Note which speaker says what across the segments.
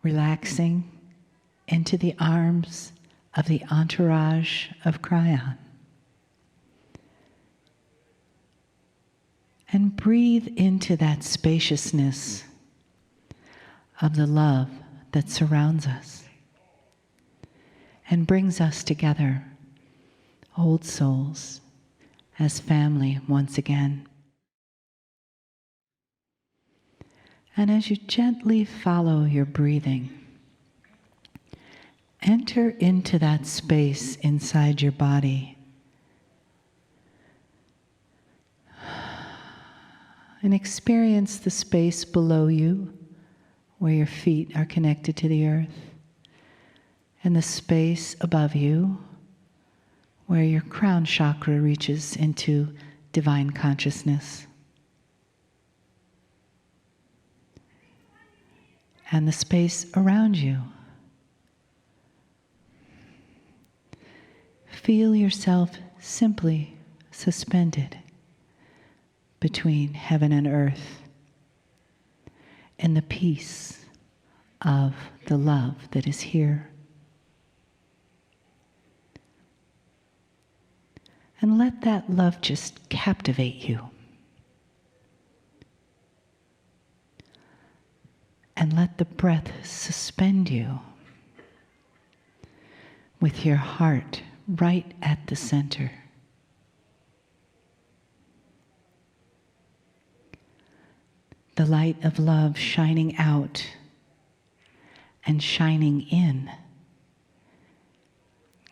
Speaker 1: relaxing into the arms of the entourage of Kryon. And breathe into that spaciousness of the love that surrounds us and brings us together, old souls, as family once again. And as you gently follow your breathing, enter into that space inside your body and experience the space below you where your feet are connected to the earth, and the space above you where your crown chakra reaches into divine consciousness. And the space around you. Feel yourself simply suspended between heaven and earth in the peace of the love that is here. And let that love just captivate you. And let the breath suspend you with your heart right at the center. The light of love shining out and shining in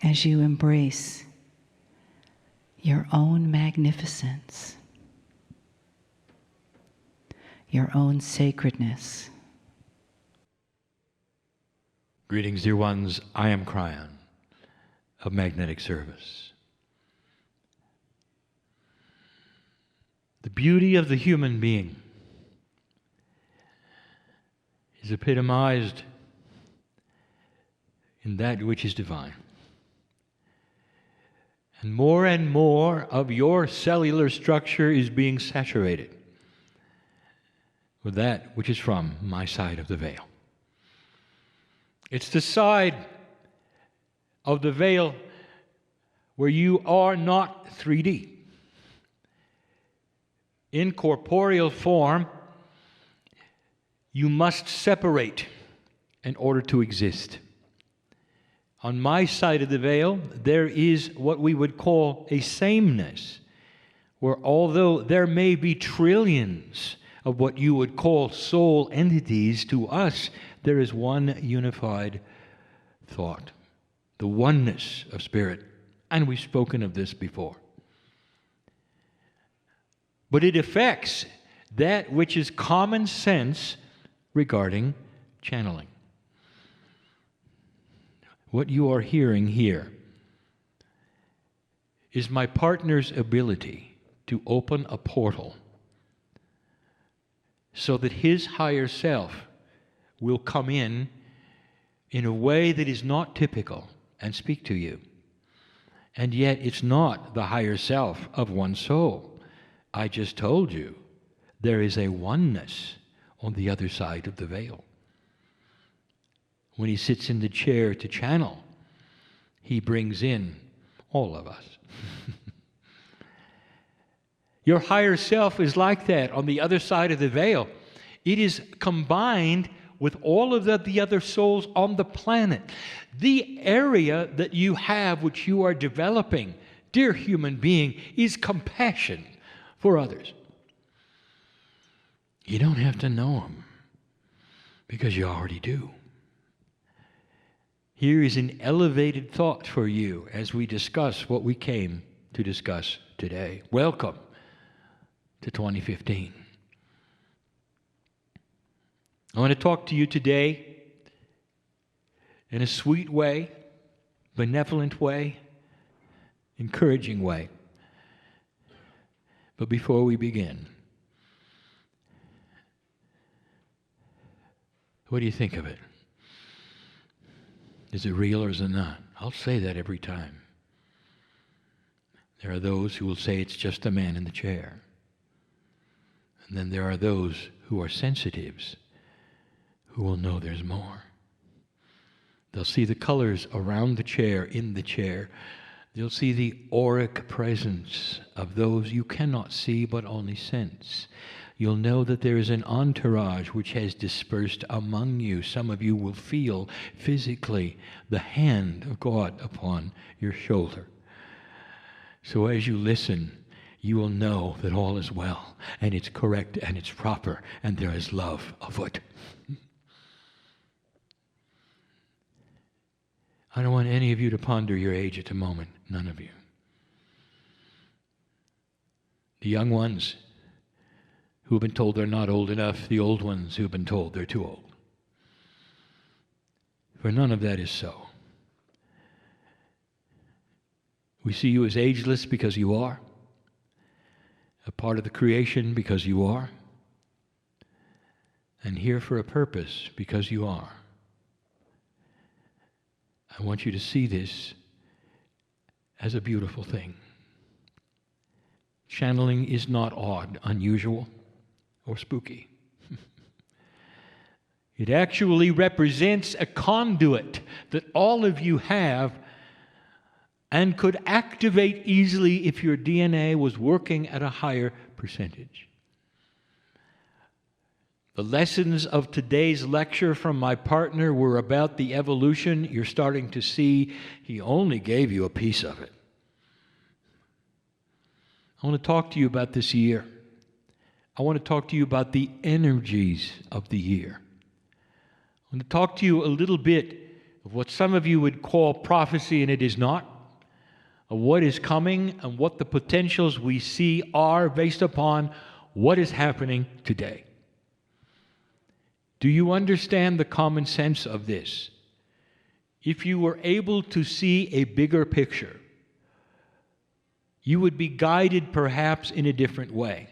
Speaker 1: as you embrace your own magnificence, your own sacredness.
Speaker 2: Greetings, dear ones. I am Kryon of Magnetic Service. The beauty of the human being is epitomized in that which is divine. And more of your cellular structure is being saturated with that which is from my side of the veil. It's the side of the veil where you are not 3D. In corporeal form, you must separate in order to exist. On my side of the veil, there is what we would call a sameness, where although there may be trillions of what you would call soul entities, to us, there is one unified thought, the oneness of spirit. And we've spoken of this before. But it affects that which is common sense regarding channeling. What you are hearing here is my partner's ability to open a portal so that his higher self will come in a way that is not typical and speak to you. And yet it's not the higher self of one soul. I just told you there is a oneness on the other side of the veil. When he sits in the chair to channel, he brings in all of us. Your higher self is like that on the other side of the veil. It is combined with all of the other souls on the planet. The area that you have, which you are developing, dear human being, is compassion for others. You don't have to know them, because you already do. Here is an elevated thought for you as we discuss what we came to discuss today. Welcome to 2015. I want to talk to you today in a sweet way, benevolent way, encouraging way. But before we begin, what do you think of it? Is it real or is it not? I'll say that every time. There are those who will say it's just a man in the chair. And then there are those who are sensitives who will know there's more. They'll see the colors around the chair, in the chair. They'll see the auric presence of those you cannot see but only sense. You'll know that there is an entourage which has dispersed among you. Some of you will feel physically the hand of God upon your shoulder. So as you listen, you will know that all is well, and it's correct, and it's proper, and there is love afoot. I don't want any of you to ponder your age at the moment. None of you. The young ones who have been told they're not old enough, the old ones who have been told they're too old. For none of that is so. We see you as ageless because you are, a part of the creation because you are, and here for a purpose because you are. I want you to see this as a beautiful thing. Channeling is not odd, unusual, or spooky. It actually represents a conduit that all of you have and could activate easily if your DNA was working at a higher percentage. The lessons of today's lecture from my partner were about the evolution you're starting to see. He only gave you a piece of it. I want to talk to you about this year. I want to talk to you about the energies of the year. I want to talk to you a little bit of what some of you would call prophecy, and it is not, of what is coming and what the potentials we see are based upon what is happening today. Do you understand the common sense of this? If you were able to see a bigger picture, you would be guided perhaps in a different way.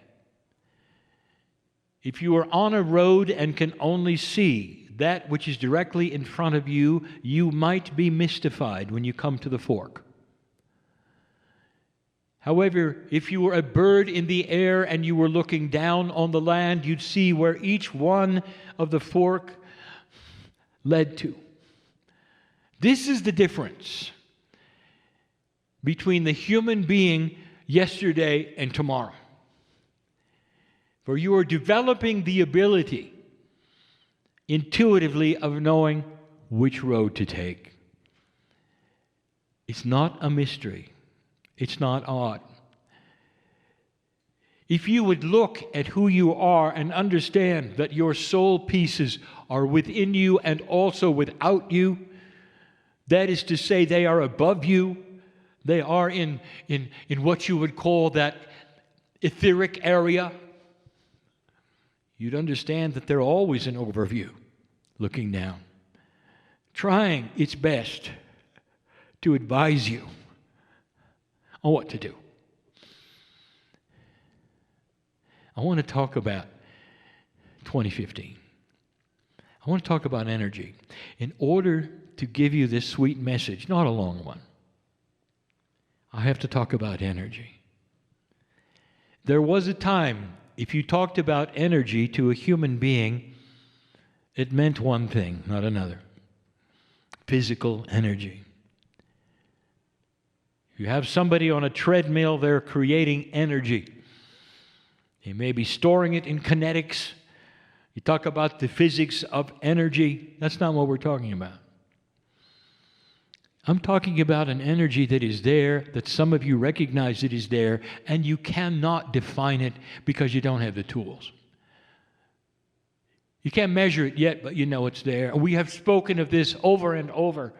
Speaker 2: If you are on a road and can only see that which is directly in front of you, you might be mystified when you come to the fork. However, if you were a bird in the air and you were looking down on the land, you'd see where each one of the fork led to. This is the difference between the human being yesterday and tomorrow. For you are developing the ability intuitively of knowing which road to take. It's not a mystery. It's not odd. If you would look at who you are and understand that your soul pieces are within you and also without you, that is to say, they are above you, they are in what you would call that etheric area, you'd understand that they're always an overview, looking down, trying its best to advise you on what to do. I want to talk about 2015. I want to talk about energy. In order to give you this sweet message, not a long one, I have to talk about energy. There was a time, if you talked about energy to a human being, it meant one thing, not another. Physical energy. You have somebody on a treadmill, they're creating energy. They may be storing it in kinetics. You talk about the physics of energy. That's not what we're talking about. I'm talking about an energy that is there, that some of you recognize it is there, and you cannot define it because you don't have the tools. You can't measure it yet, but you know it's there. We have spoken of this over and over.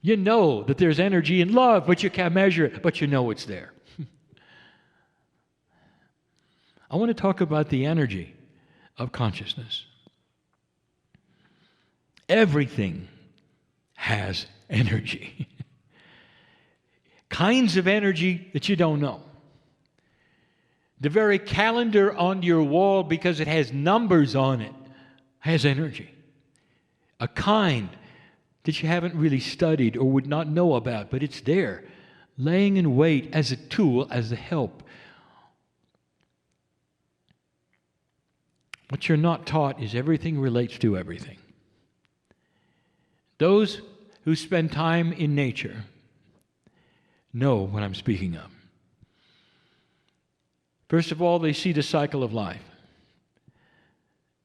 Speaker 2: You know that there's energy in love, but you can't measure it, but you know it's there. I want to talk about the energy of consciousness. Everything has energy. Kinds of energy that you don't know. The very calendar on your wall, because it has numbers on it, has energy. A kind that you haven't really studied or would not know about, but it's there, laying in wait as a tool, as a help. What you're not taught is everything relates to everything. Those who spend time in nature know what I'm speaking of. First of all, they see the cycle of life.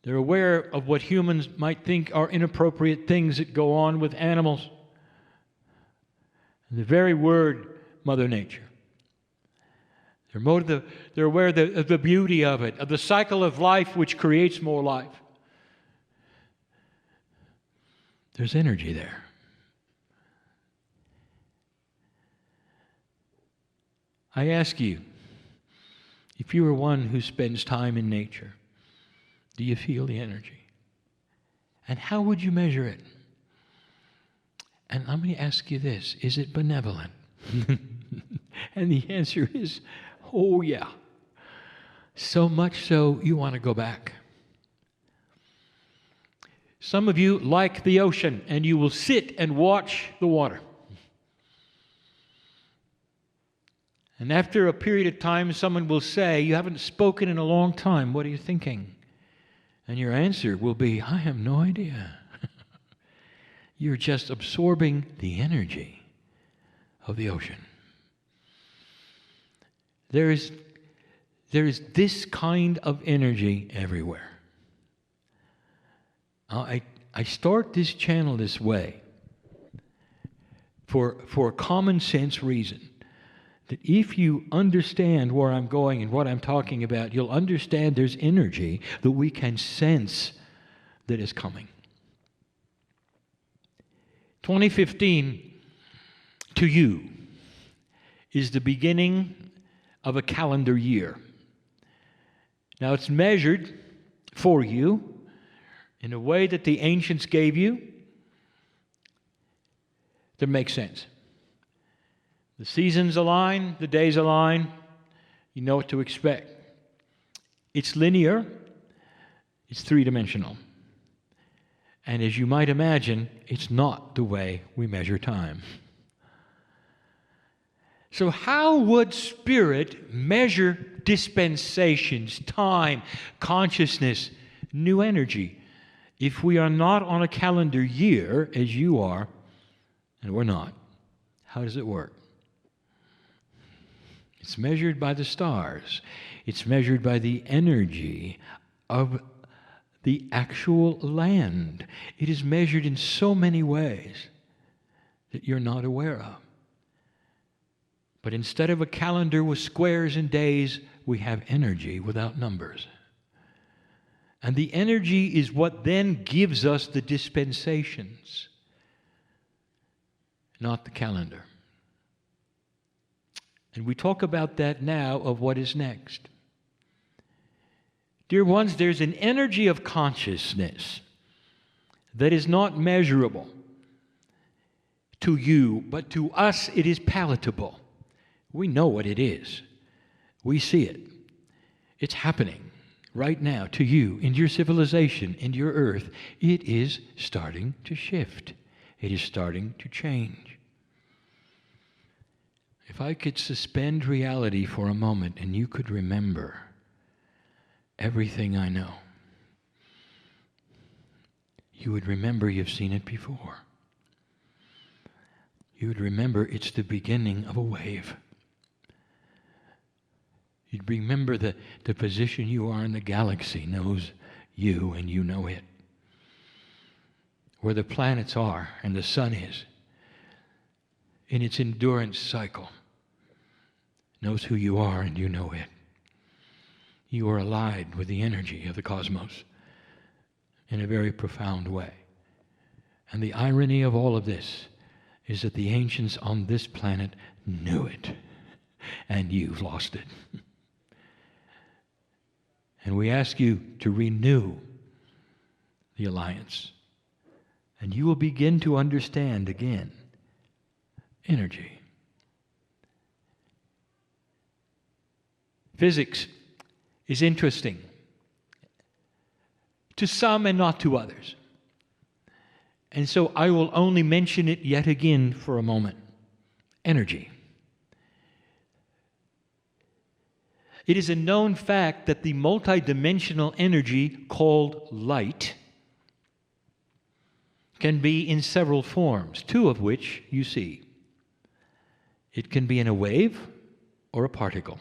Speaker 2: They're aware of what humans might think are inappropriate things that go on with animals. And the very word, Mother Nature. They're aware of the beauty of it, of the cycle of life which creates more life. There's energy there. I ask you, if you are one who spends time in nature, do you feel the energy? And how would you measure it? And let me ask you this, is it benevolent? And the answer is, oh yeah. So much so you want to go back. Some of you like the ocean, and you will sit and watch the water. And after a period of time, someone will say, you haven't spoken in a long time. What are you thinking? And your answer will be, I have no idea. You're just absorbing the energy of the ocean. There is this kind of energy everywhere. I start this channel this way for a common sense reason. That if you understand where I'm going and what I'm talking about, you'll understand there's energy that we can sense that is coming. 2015, to you, is the beginning of a calendar year. Now, it's measured for you in a way that the ancients gave you that makes sense. The seasons align, the days align, you know what to expect. It's linear, it's three-dimensional. And as you might imagine, it's not the way we measure time. So how would Spirit measure dispensations, time, consciousness, new energy, if we are not on a calendar year, as you are, and we're not? How does it work? It's measured by the stars. It's measured by the energy of the actual land. It is measured in so many ways that you're not aware of. But instead of a calendar with squares and days, we have energy without numbers. And the energy is what then gives us the dispensations, not the calendar. And we talk about that now of what is next. Dear ones, there's an energy of consciousness that is not measurable to you, but to us it is palatable. We know what it is. We see it. It's happening right now to you, in your civilization, in your earth. It is starting to shift. It is starting to change. If I could suspend reality for a moment and you could remember everything I know, you would remember you've seen it before. You would remember it's the beginning of a wave. You'd remember the position you are in the galaxy knows you and you know it. Where the planets are and the sun is in its endurance cycle knows who you are and you know it. You are allied with the energy of the cosmos in a very profound way. And the irony of all of this is that the ancients on this planet knew it, and you've lost it. And we ask you to renew the alliance, and you will begin to understand again energy. Physics is interesting to some and not to others. And so I will only mention it yet again for a moment. Energy. It is a known fact that the multidimensional energy called light can be in several forms, two of which you see. It can be in a wave or a particle.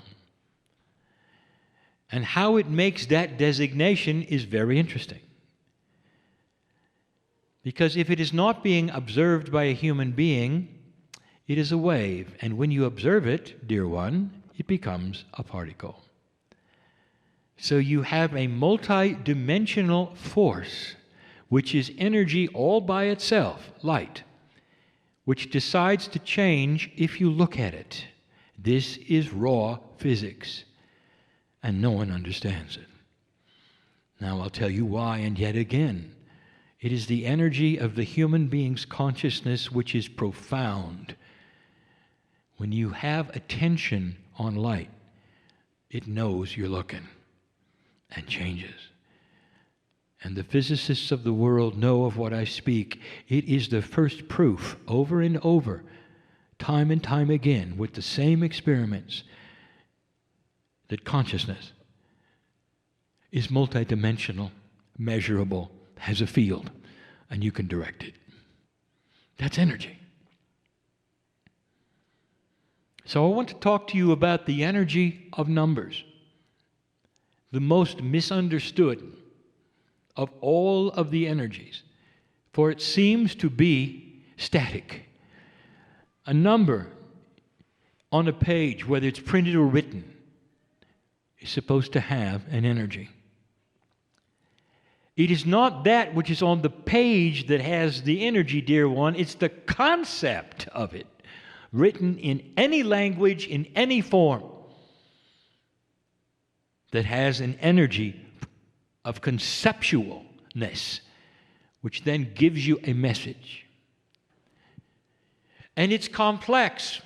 Speaker 2: And how it makes that designation is very interesting. Because if it is not being observed by a human being, it is a wave. And when you observe it, dear one, it becomes a particle. So you have a multi-dimensional force, which is energy all by itself, light, which decides to change if you look at it. This is raw physics, and no one understands it. Now I'll tell you why, and yet again. It is the energy of the human being's consciousness which is profound. When you have attention on light, it knows you're looking and changes. And the physicists of the world know of what I speak. It is the first proof, over and over, time and time again, with the same experiments, that consciousness is multidimensional, measurable, has a field, and you can direct it. That's energy. So I want to talk to you about the energy of numbers, the most misunderstood of all of the energies, for it seems to be static. A number on a page, whether it's printed or written, is supposed to have an energy. It is not that which is on the page that has the energy, dear one. It's the concept of it, written in any language, in any form, that has an energy of conceptualness, which then gives you a message. And it's complex,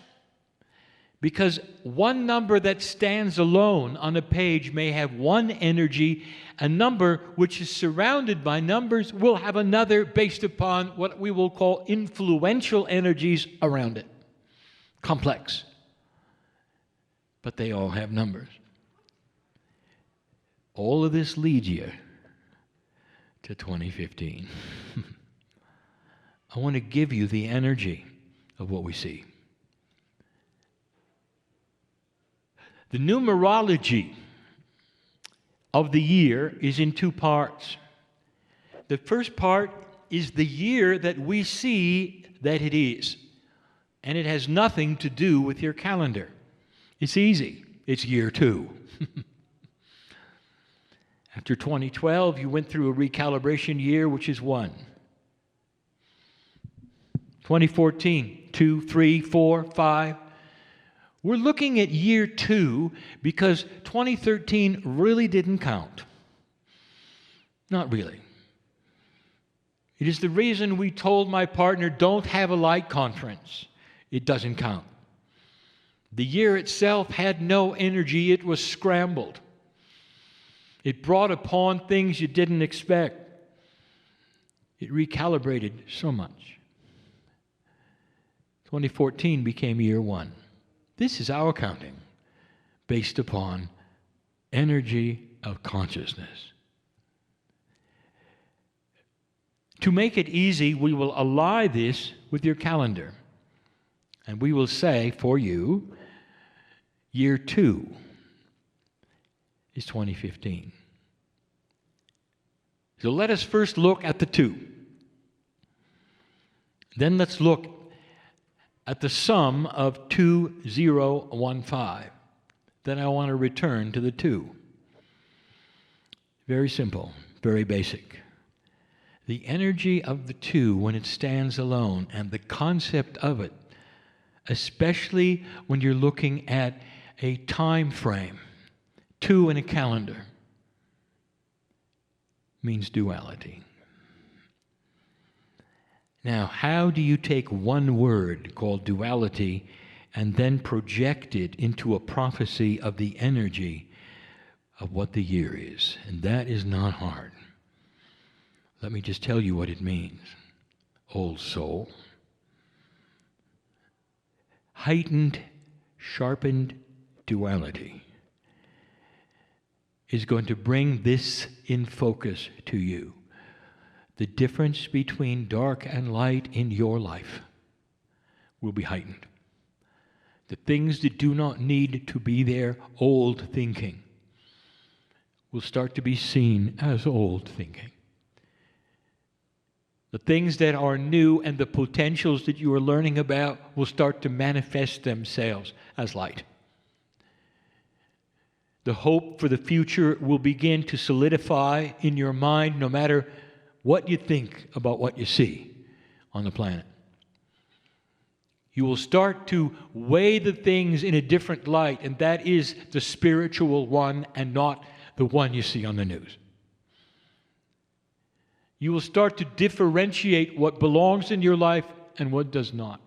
Speaker 2: because one number that stands alone on a page may have one energy. A number which is surrounded by numbers will have another based upon what we will call influential energies around it. Complex. But they all have numbers. All of this leads you to 2015. I want to give you the energy of what we see. The numerology of the year is in two parts. The first part is the year that we see that it is. And it has nothing to do with your calendar. It's easy. It's year 2. After 2012, you went through a recalibration year, which is 1. 2014, 2, 3, 4, 5. We're looking at year 2 because 2013 really didn't count. Not really. It is the reason we told my partner, don't have a light conference. It doesn't count. The year itself had no energy. It was scrambled. It brought upon things you didn't expect. It recalibrated so much. 2014 became year 1. This is our counting, based upon energy of consciousness. To make it easy, we will ally this with your calendar. And we will say for you, year 2 is 2015. So let us first look at the 2. Then let's look at the sum of 2015. Then I want to return to the 2. Very simple, very basic. The energy of the 2 when it stands alone, and the concept of it, especially when you're looking at a time frame, 2 in a calendar, means duality. Now, how do you take one word called duality and then project it into a prophecy of the energy of what the year is? And that is not hard. Let me just tell you what it means. Old soul. Heightened, sharpened duality is going to bring this in focus to you. the difference between dark and light in your life will be heightened. The things that do not need to be there, old thinking, will start to be seen as old thinking. The things that are new and the potentials that you are learning about will start to manifest themselves as light. The hope for the future will begin to solidify in your mind no matter what you think about what you see on the planet. You will start to weigh the things in a different light, and that is the spiritual one and not the one you see on the news. You will start to differentiate what belongs in your life and what does not.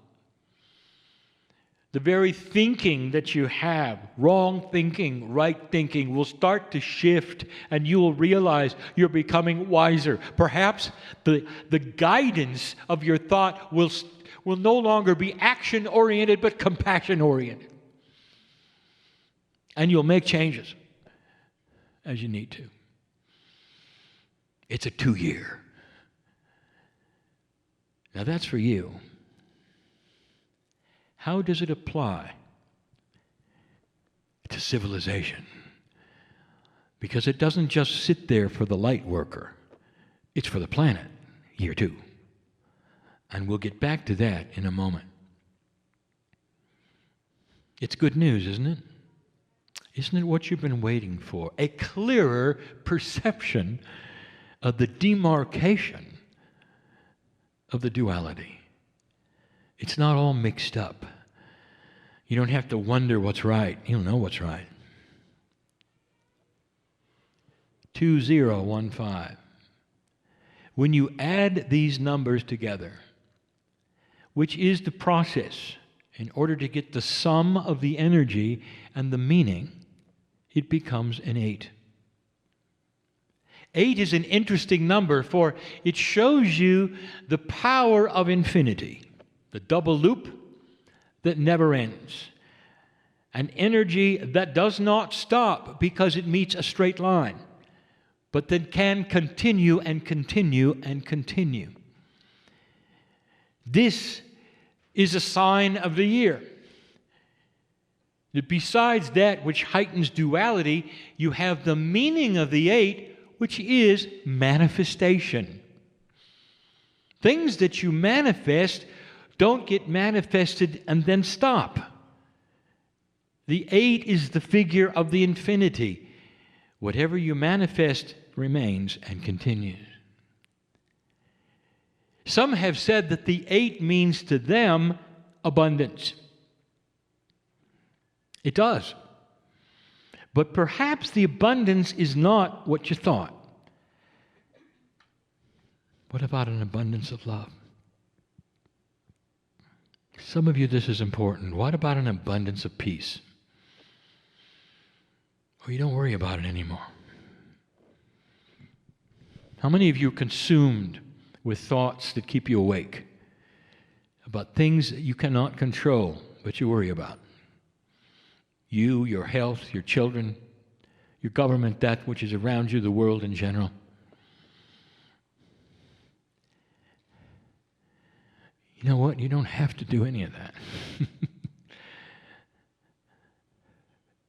Speaker 2: The very thinking that you have, wrong thinking, right thinking, will start to shift, and you will realize you're becoming wiser. Perhaps the guidance of your thought will no longer be action-oriented, but compassion-oriented. And you'll make changes as you need to. It's a 2-year. Now that's for you. How does it apply to civilization? Because it doesn't just sit there for the light worker. It's for the planet, year 2. And we'll get back to that in a moment. It's good news, isn't it? Isn't it what you've been waiting for? A clearer perception of the demarcation of the duality. It's not all mixed up. You don't have to wonder what's right. You'll know what's right. 2015. When you add these numbers together, which is the process in order to get the sum of the energy and the meaning, it becomes an 8. 8 is an interesting number, for it shows you the power of infinity, the double loop that never ends, an energy that does not stop because it meets a straight line, but that can continue and continue and continue. This is a sign of the year. That besides that which heightens duality, you have the meaning of the 8, which is manifestation. Things that you manifest don't get manifested and then stop. The 8 is the figure of the infinity. Whatever you manifest remains and continues. Some have said that the 8 means to them abundance. It does. But perhaps the abundance is not what you thought. What about an abundance of love? Some of you, this is important. What about an abundance of peace? Well, you don't worry about it anymore. How many of you are consumed with thoughts that keep you awake about things that you cannot control, but you worry about? You, your health, your children, your government, that which is around you, the world in general. You know what? You don't have to do any of that.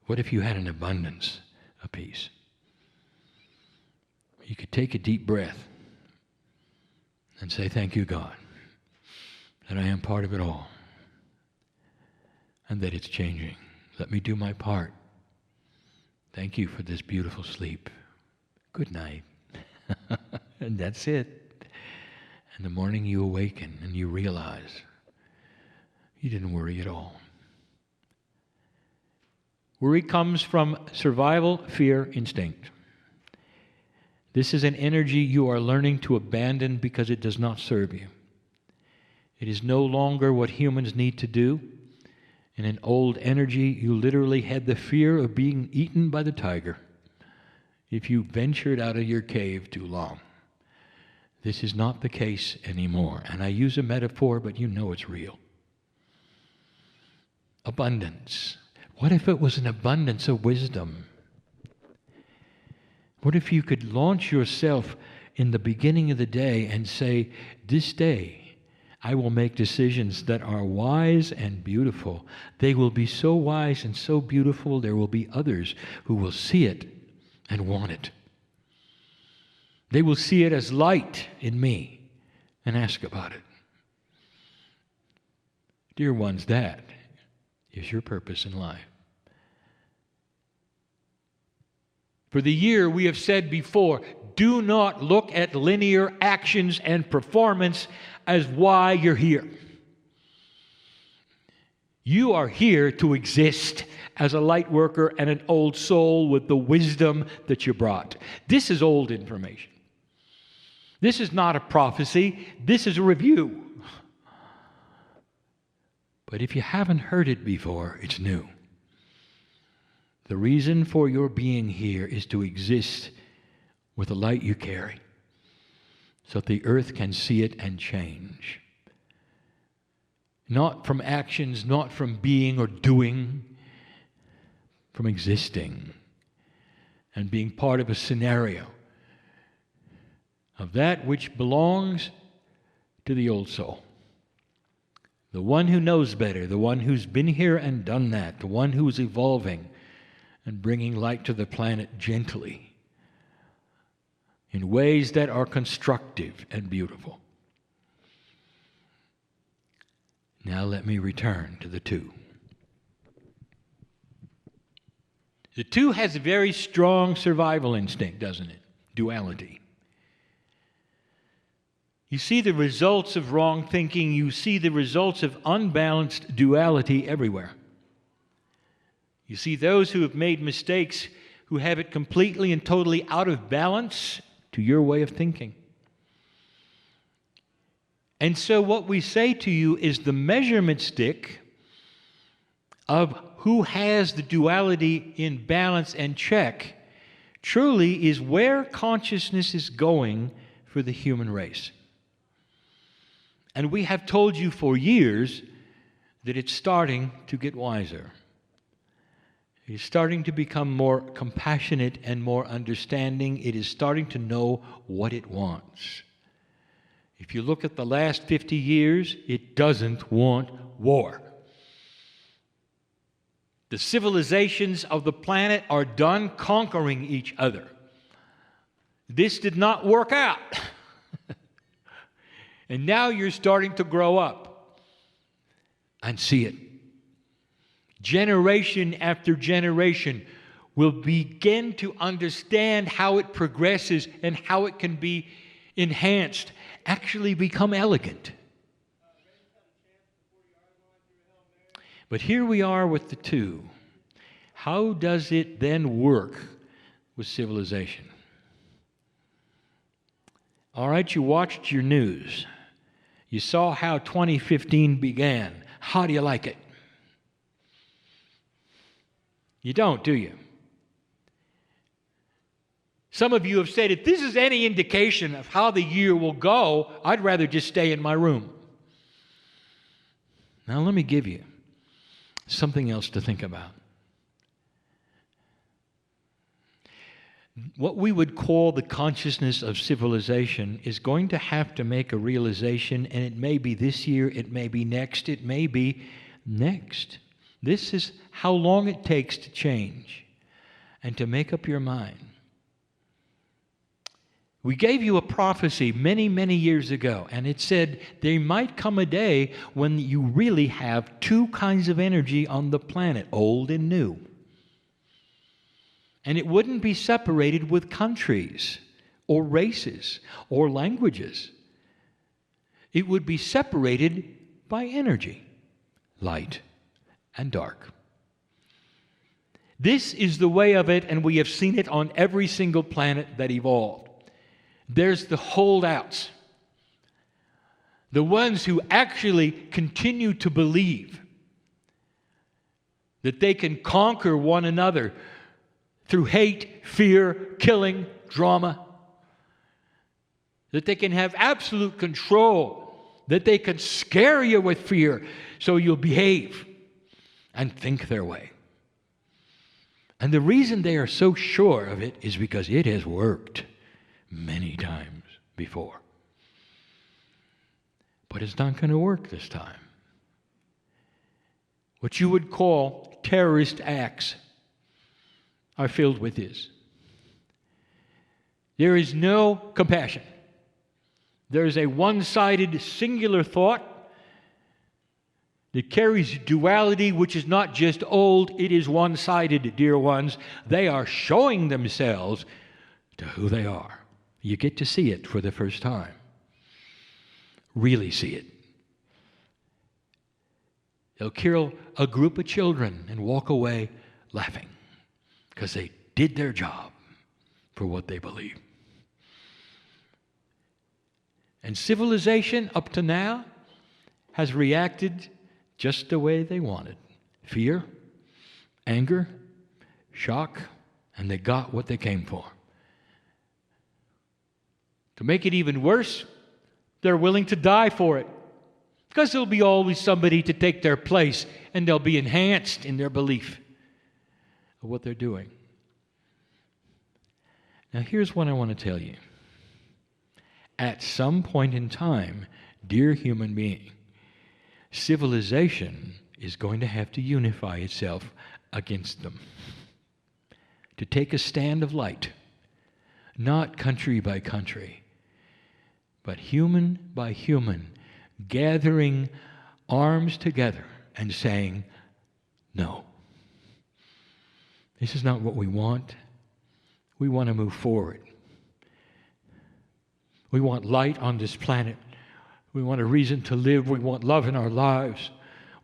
Speaker 2: What if you had an abundance of peace? You could take a deep breath and say, thank you, God, that I am part of it all and that it's changing. Let me do my part. Thank you for this beautiful sleep. Good night. And that's it. In the morning you awaken and you realize you didn't worry at all. Worry comes from survival, fear, instinct. This is an energy you are learning to abandon because it does not serve you. It is no longer what humans need to do. In an old energy, you literally had the fear of being eaten by the tiger if you ventured out of your cave too long. This is not the case anymore. And I use a metaphor, but you know it's real. Abundance. What if it was an abundance of wisdom? What if you could launch yourself in the beginning of the day and say, this day I will make decisions that are wise and beautiful. They will be so wise and so beautiful, there will be others who will see it and want it. They will see it as light in me and ask about it. Dear ones, that is your purpose in life. For the year, we have said before, do not look at linear actions and performance as why you're here. You are here to exist as a light worker and an old soul with the wisdom that you brought. This is old information. This is not a prophecy. This is a review. But if you haven't heard it before, it's new. The reason for your being here is to exist with the light you carry, so that the earth can see it and change. Not from actions, not from being or doing, from existing and being part of a scenario of that which belongs to the old soul. The one who knows better, the one who's been here and done that, the one who's evolving and bringing light to the planet gently in ways that are constructive and beautiful. Now let me return to the two. The two has a very strong survival instinct, doesn't it? Duality. You see the results of wrong thinking, you see the results of unbalanced duality everywhere. You see those who have made mistakes, who have it completely and totally out of balance to your way of thinking. And so what we say to you is the measurement stick of who has the duality in balance and check truly is where consciousness is going for the human race. And we have told you for years that it's starting to get wiser. It is starting to become more compassionate and more understanding. It is starting to know what it wants. If you look at the last 50 years, it doesn't want war. The civilizations of the planet are done conquering each other. This did not work out. And now you're starting to grow up and see it. Generation after generation will begin to understand how it progresses and how it can be enhanced, actually become elegant. But here we are with the two. How does it then work with civilization? All right, you watched your news. You saw how 2015 began. How do you like it? You don't, do you? Some of you have said, if this is any indication of how the year will go, I'd rather just stay in my room. Now let me give you something else to think about. What we would call the consciousness of civilization is going to have to make a realization, and it may be this year, it may be next, it may be next. This is how long it takes to change and to make up your mind. We gave you a prophecy many, many years ago, and it said there might come a day when you really have two kinds of energy on the planet, old and new. And it wouldn't be separated with countries or races or languages. It would be separated by energy, light and dark. This is the way of it, and we have seen it on every single planet that evolved. There's the holdouts, the ones who actually continue to believe that they can conquer one another through hate, fear, killing, drama, that they can have absolute control, that they can scare you with fear so you'll behave and think their way. And the reason they are so sure of it is because it has worked many times. before. But it's not going to work this time. What you would call terrorist acts are filled with this. There is no compassion. There is a one-sided, singular thought that carries duality, which is not just old, it is one-sided, dear ones. They are showing themselves to who they are. You get to see it for the first time. Really see it. They'll kill a group of children and walk away laughing because they did their job for what they believe. And civilization up to now has reacted just the way they wanted. Fear, anger, shock, and they got what they came for. To make it even worse, they're willing to die for it. Because there'll be always somebody to take their place, and they'll be enhanced in their belief of what they're doing. Now, here's what I want to tell you. At some point in time, dear human being, civilization is going to have to unify itself against them. To take a stand of light, not country by country, but human by human, gathering arms together and saying, no, this is not what we want. We want to move forward. We want light on this planet. We want a reason to live. We want love in our lives.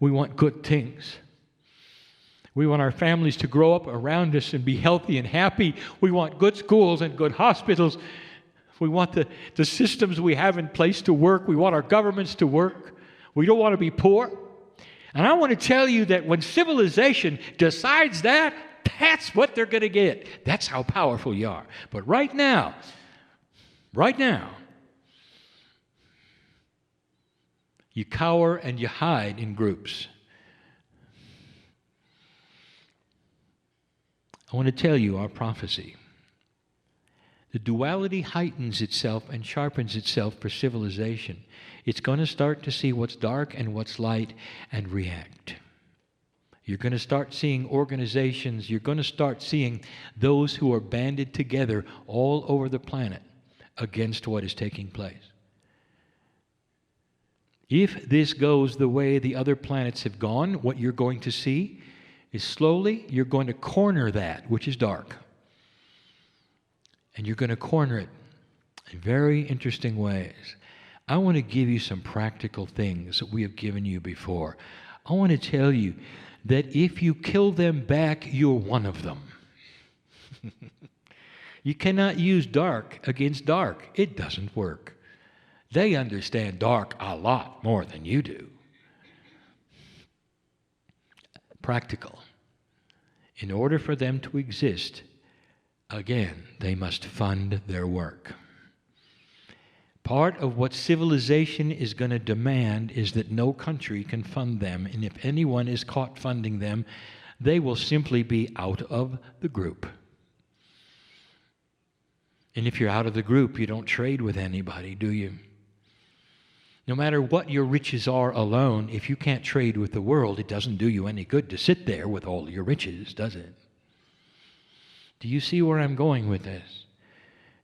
Speaker 2: We want good things. We want our families to grow up around us and be healthy and happy. We want good schools and good hospitals. We want the systems we have in place to work. We want our governments to work. We don't want to be poor. And I want to tell you that when civilization decides that, that's what they're going to get. That's how powerful you are. But right now, you cower and you hide in groups. I want to tell you our prophecy. The duality heightens itself and sharpens itself for civilization. It's going to start to see what's dark and what's light and react. You're going to start seeing organizations. You're going to start seeing those who are banded together all over the planet against what is taking place. If this goes the way the other planets have gone, what you're going to see is slowly you're going to corner that which is dark. And you're going to corner it in very interesting ways. I want to give you some practical things that we have given you before. I want to tell you that if you kill them back, you're one of them. You cannot use dark against dark. It doesn't work. They understand dark a lot more than you do. Practical. In order for them to exist, again, they must fund their work. Part of what civilization is going to demand is that no country can fund them, and if anyone is caught funding them, they will simply be out of the group. And if you're out of the group, you don't trade with anybody, do you? No matter what your riches are alone, if you can't trade with the world, it doesn't do you any good to sit there with all your riches, does it? Do you see where I'm going with this?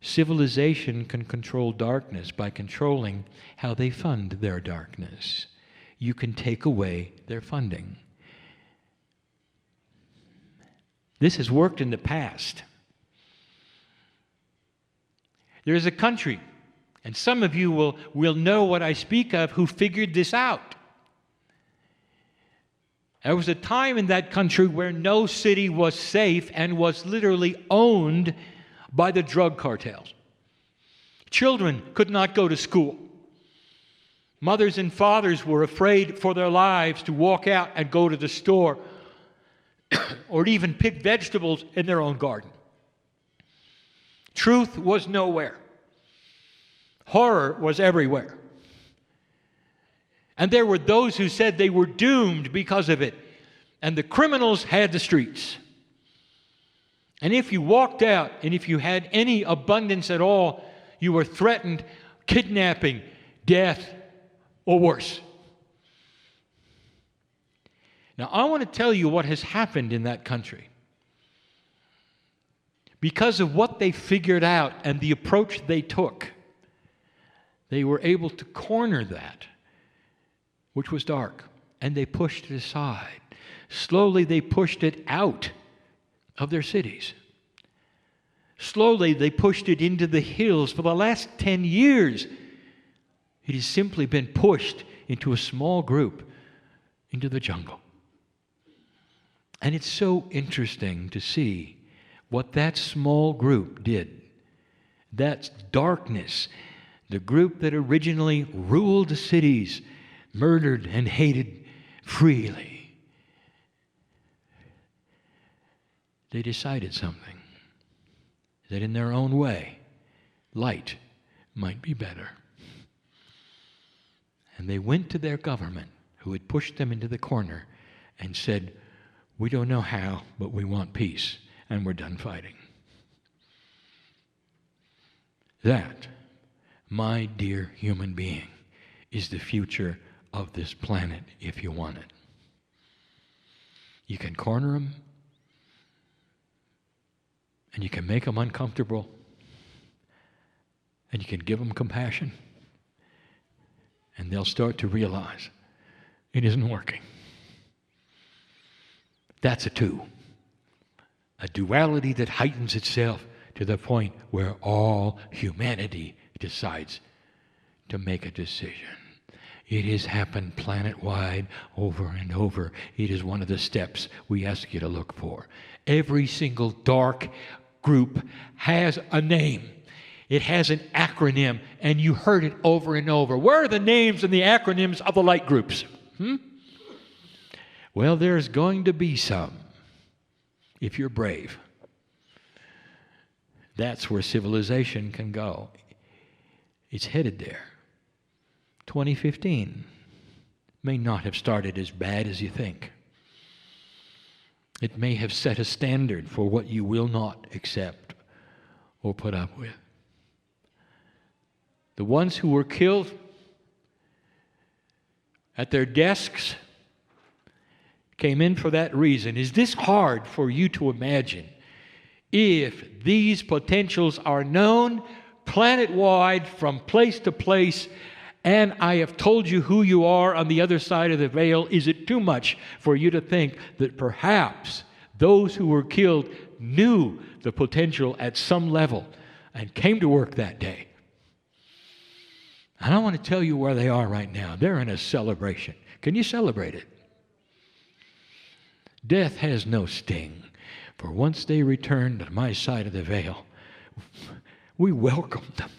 Speaker 2: Civilization can control darkness by controlling how they fund their darkness. You can take away their funding. This has worked in the past. There is a country, and some of you will know what I speak of, who figured this out. There was a time in that country where no city was safe and was literally owned by the drug cartels. Children could not go to school. Mothers and fathers were afraid for their lives to walk out and go to the store or to even pick vegetables in their own garden. Truth was nowhere. Horror was everywhere. And there were those who said they were doomed because of it. And the criminals had the streets. And if you walked out and if you had any abundance at all, you were threatened kidnapping, death, or worse. Now, I want to tell you what has happened in that country. Because of what they figured out and the approach they took, they were able to corner that, which was dark, and they pushed it aside. Slowly, they pushed it out of their cities. Slowly, they pushed it into the hills. For the last 10 years, it has simply been pushed into a small group into the jungle. And it's so interesting to see what that small group did. That darkness, the group that originally ruled the cities, murdered and hated freely. They decided something, that in their own way, light might be better. And they went to their government, who had pushed them into the corner, and said, "We don't know how, but we want peace, and we're done fighting." That, my dear human being, is the future of this planet if you want it. You can corner them, and you can make them uncomfortable, and you can give them compassion, and they'll start to realize it isn't working. That's a two. A duality that heightens itself to the point where all humanity decides to make a decision. It has happened planet-wide over and over. It is one of the steps we ask you to look for. Every single dark group has a name. It has an acronym, and you heard it over and over. Where are the names and the acronyms of the light groups? Well, there's going to be some, if you're brave. That's where civilization can go. It's headed there. 2015 may not have started as bad as you think. It may have set a standard for what you will not accept or put up with. The ones who were killed at their desks came in for that reason. Is this hard for you to imagine? If these potentials are known planet-wide from place to place, and I have told you who you are on the other side of the veil, is it too much for you to think that perhaps those who were killed knew the potential at some level and came to work that day? And I want to tell you where they are right now. They're in a celebration. Can you celebrate it? Death has no sting, for once they return to my side of the veil, we welcome them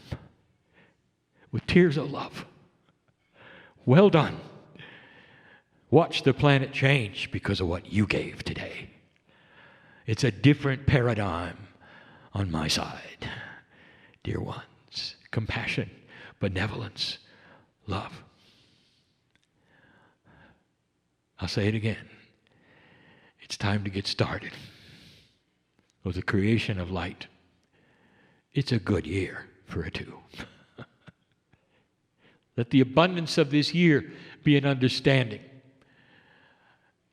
Speaker 2: with tears of love. Well done. Watch the planet change because of what you gave today. It's a different paradigm on my side. Dear ones, compassion, benevolence, love. I'll say it again. It's time to get started with the creation of light. It's a good year for a two. Let the abundance of this year be an understanding.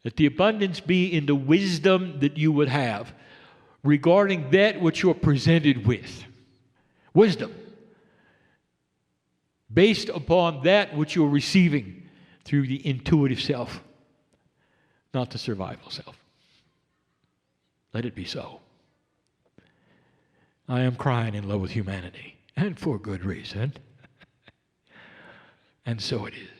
Speaker 2: Let the abundance be in the wisdom that you would have regarding that which you're presented with. Wisdom. Based upon that which you're receiving through the intuitive self, not the survival self. Let it be so. I am crying in love with humanity, and for good reason. And so it is.